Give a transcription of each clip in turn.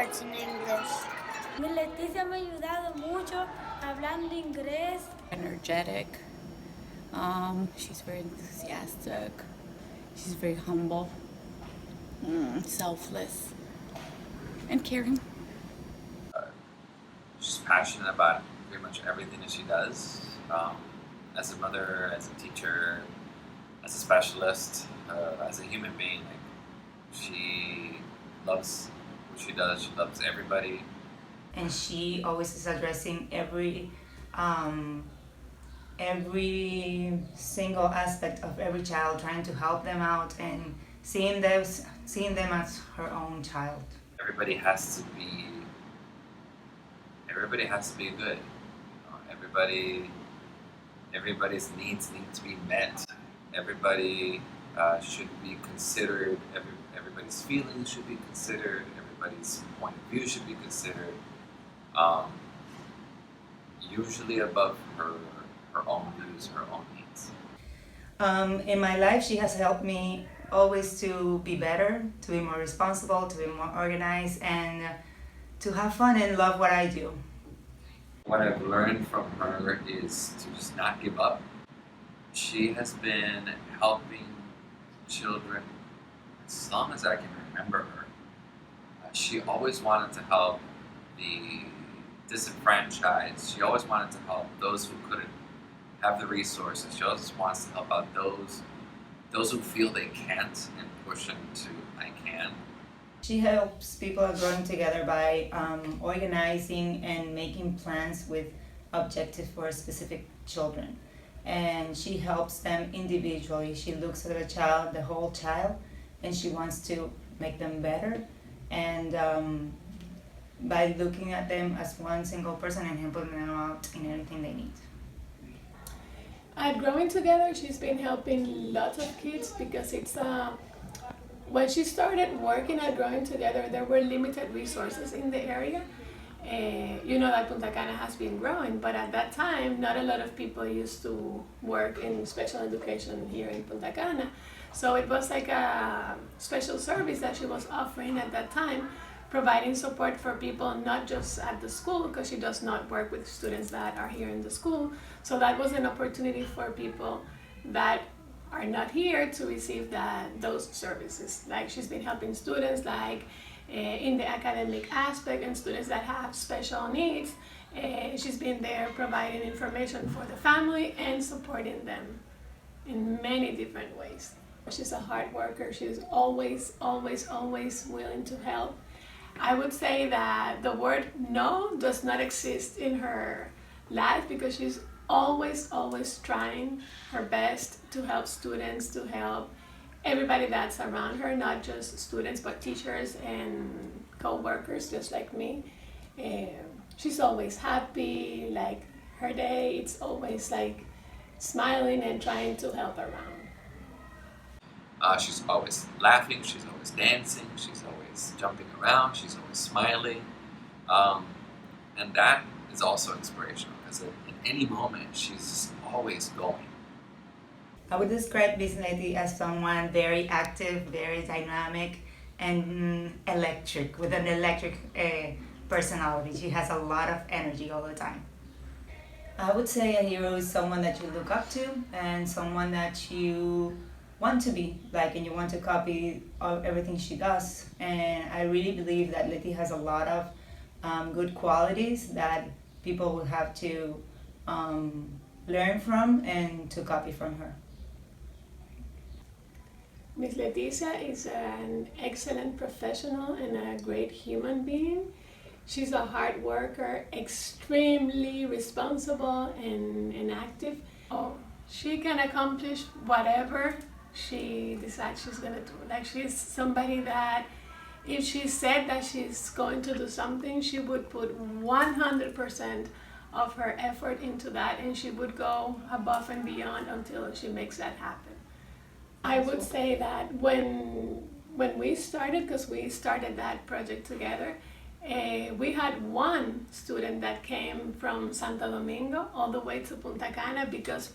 words in English. Leticia me ha ayudado mucho hablando inglés. Energetic. She's very enthusiastic. She's very humble, selfless, and caring. She's passionate about pretty much everything that she does. As a mother, as a teacher, as a specialist, as a human being, she loves what she does. She loves everybody. And she always is addressing every single aspect of every child, trying to help them out and seeing them as her own child. Everybody has to be good. Everybody's needs need to be met. Everybody should be considered. Everybody's feelings should be considered. Everybody's point of view should be considered. Usually above her own views, her own needs. In my life, she has helped me always to be better, to be more responsible, to be more organized, and to have fun and love what I do. What I've learned from her is to just not give up. She has been helping children as long as I can remember her. She always wanted to help the disenfranchised. She always wanted to help those who couldn't have the resources. She always wants to help out those who feel they can't and push them to I can. She helps people growing together by organizing and making plans with objectives for specific children. And she helps them individually. She looks at a child, the whole child, and she wants to make them better. And by looking at them as one single person and helping them out in anything they need. At Growing Together, she's been helping lots of kids because when she started working at Growing Together, there were limited resources in the area. You know that Punta Cana has been growing, but at that time, not a lot of people used to work in special education here in Punta Cana. So it was like a special service that she was offering at that time, providing support for people not just at the school, because she does not work with students that are here in the school. So that was an opportunity for people that are not here to receive those services. Like she's been helping students in the academic aspect and students that have special needs. She's been there providing information for the family and supporting them in many different ways. She's a hard worker. She's always willing to help. I would say that the word no does not exist in her life because she's always trying her best to help students, to help everybody that's around her, not just students, but teachers and co-workers just like me. She's always happy, like her day, it's always like smiling and trying to help around. She's always laughing, she's always dancing, she's always jumping around, she's always smiling. And that is also inspirational because in any moment, she's just always going. I would describe this lady as someone very active, very dynamic, and electric, with an electric personality. She has a lot of energy all the time. I would say a hero is someone that you look up to and someone that you want to be like, and you want to copy everything she does. And I really believe that Leti has a lot of good qualities that people will have to learn from and to copy from her. Miss Leticia is an excellent professional and a great human being. She's a hard worker, extremely responsible and active. She can accomplish whatever she decides she's gonna do. Like, she's somebody that if she said that she's going to do something, she would put 100% of her effort into that, and she would go above and beyond until she makes that happen. I would say that when we started, because we started that project together, we had one student that came from Santo Domingo all the way to Punta Cana because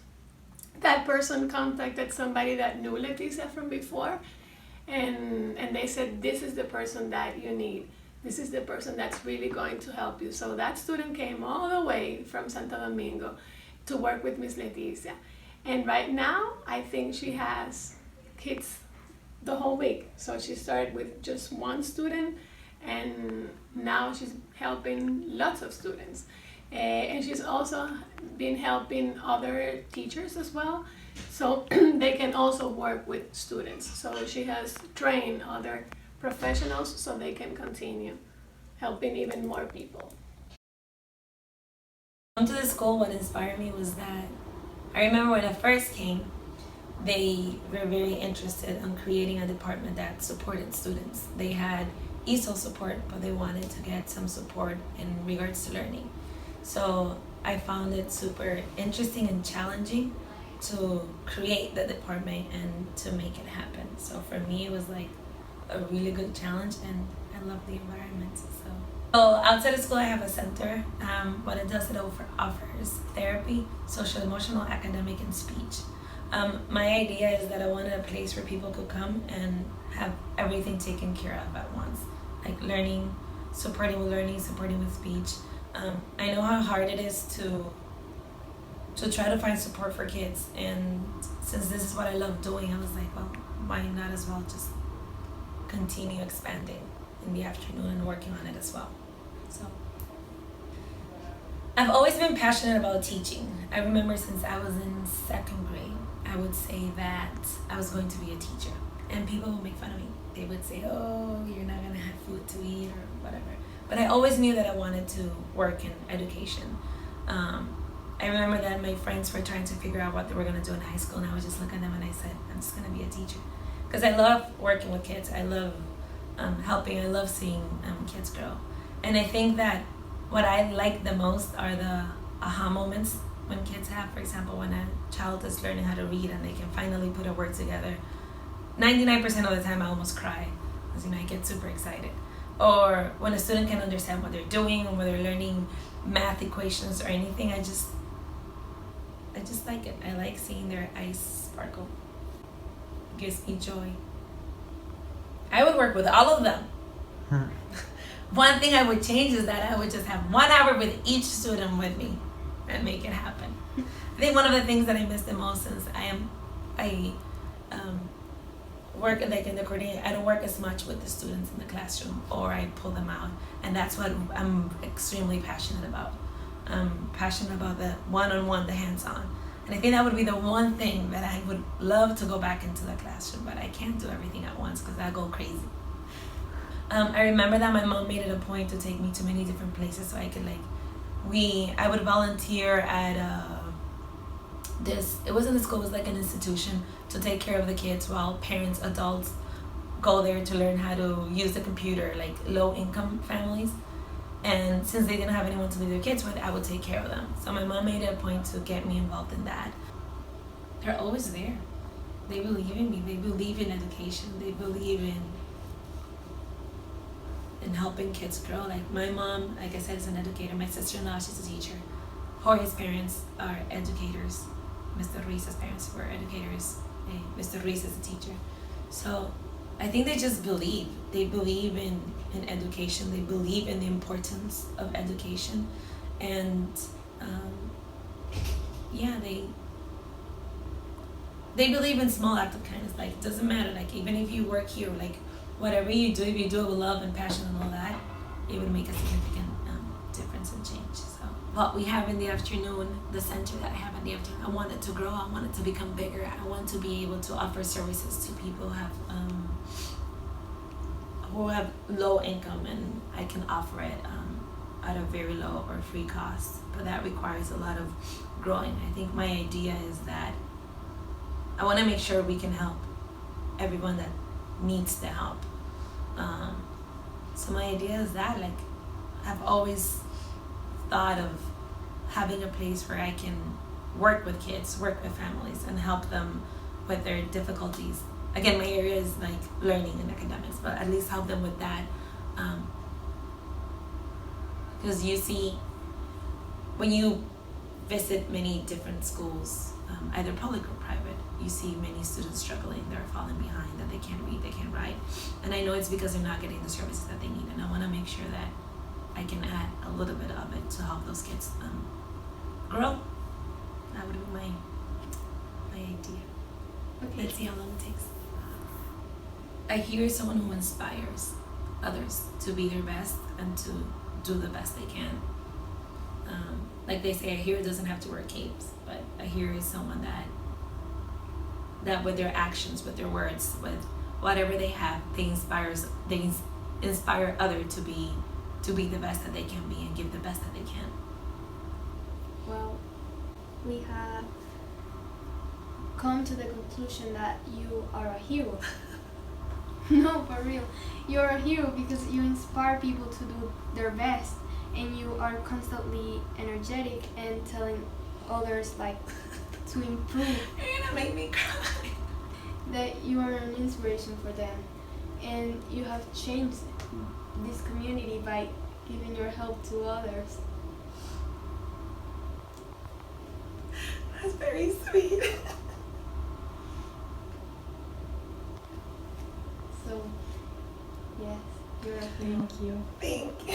that person contacted somebody that knew Leticia from before, and they said, this is the person that you need this is the person that's really going to help you. So that student came all the way from Santo Domingo to work with Miss Leticia. And right now, I think she has kids the whole week. So she started with just one student, and now she's helping lots of students. And she's also been helping other teachers as well, so they can also work with students. So she has trained other professionals so they can continue helping even more people. Come to the school, what inspired me was that I remember when I first came, they were very interested in creating a department that supported students. They had ESOL support, but they wanted to get some support in regards to learning. So I found it super interesting and challenging to create the department and to make it happen. So for me, it was like a really good challenge, and I love the environment. So outside of school, I have a center. What it does, it offers therapy, social, emotional, academic, and speech. My idea is that I wanted a place where people could come and have everything taken care of at once, like learning, supporting with learning, supporting with speech. I know how hard it is to try to find support for kids, and since this is what I love doing, I was like, well, why not as well just continue expanding in the afternoon and working on it as well. So I've always been passionate about teaching. I remember since I was in second grade, I would say that I was going to be a teacher, and people would make fun of me. They would say, oh, you're not gonna have food to eat or whatever. But I always knew that I wanted to work in education. I remember that my friends were trying to figure out what they were gonna do in high school, and I would just look at them and I said, I'm just gonna be a teacher. Because I love working with kids. I love helping. I love seeing kids grow. And I think that what I like the most are the aha moments when kids have. For example, when a child is learning how to read and they can finally put a word together. 99% of the time I almost cry, because I get super excited. Or when a student can understand what they're doing, or when they're learning math equations or anything, I just like it. I like seeing their eyes sparkle. It gives me joy. I would work with all of them. One thing I would change is that I would just have 1 hour with each student with me and make it happen. I think one of the things that I miss the most is I work like in the coordinating. I don't work as much with the students in the classroom, or I pull them out, and that's what I'm extremely passionate about. I'm passionate about the one-on-one, the hands-on, and I think that would be the one thing that I would love to go back into the classroom, but I can't do everything at once because I go crazy. I remember that my mom made it a point to take me to many different places so I could I would volunteer at it wasn't a school, it was like an institution to take care of the kids while parents, adults go there to learn how to use the computer, like low income families. And since they didn't have anyone to leave their kids with, I would take care of them. So my mom made it a point to get me involved in that. They're always there. They believe in me. They believe in education. They believe in helping kids grow. Like my mom, like I said, is an educator. My sister-in-law, she's a teacher. Jorge's parents are educators. Mr. Ruiz's parents were educators. Mr. Ruiz is a teacher. So I think they just believe. They believe in education. They believe in the importance of education. And they believe in small acts of kindness. Like, it doesn't matter. Like, even if you work here, like, whatever you do, if you do it with love and passion and all that, it would make a significant difference and change. So what we have in the afternoon, the center that I have in the afternoon, I want it to grow. I want it to become bigger. I want to be able to offer services to people who have low income, and I can offer it at a very low or free cost. But that requires a lot of growing. I think my idea is that I want to make sure we can help everyone that needs the help. So my idea is that, like, I've always thought of having a place where I can work with kids, work with families, and help them with their difficulties. Again, my area is like learning and academics, but at least help them with that. Because you see, when you visit many different schools, either public or private, you see many students struggling. They're falling behind, that they can't read, they can't write. And I know it's because they're not getting the services that they need. And I want to make sure that I can add a little bit of it to help those kids grow. That would be my idea. Okay. Let's see how long it takes. I hear someone who inspires others to be their best and to do the best they can. Like they say, a hero doesn't have to wear capes, but a hero is someone that with their actions, with their words, with whatever they have, they inspire others to be the best that they can be and give the best that they can. Well, we have come to the conclusion that you are a hero. No, for real. You're a hero because you inspire people to do their best, and you are constantly energetic and telling others like to improve. You're gonna make me cry. That you are an inspiration for them, and you have changed this community by giving your help to others. That's very sweet. So, yes, you're a hero. Thank you. Thank you.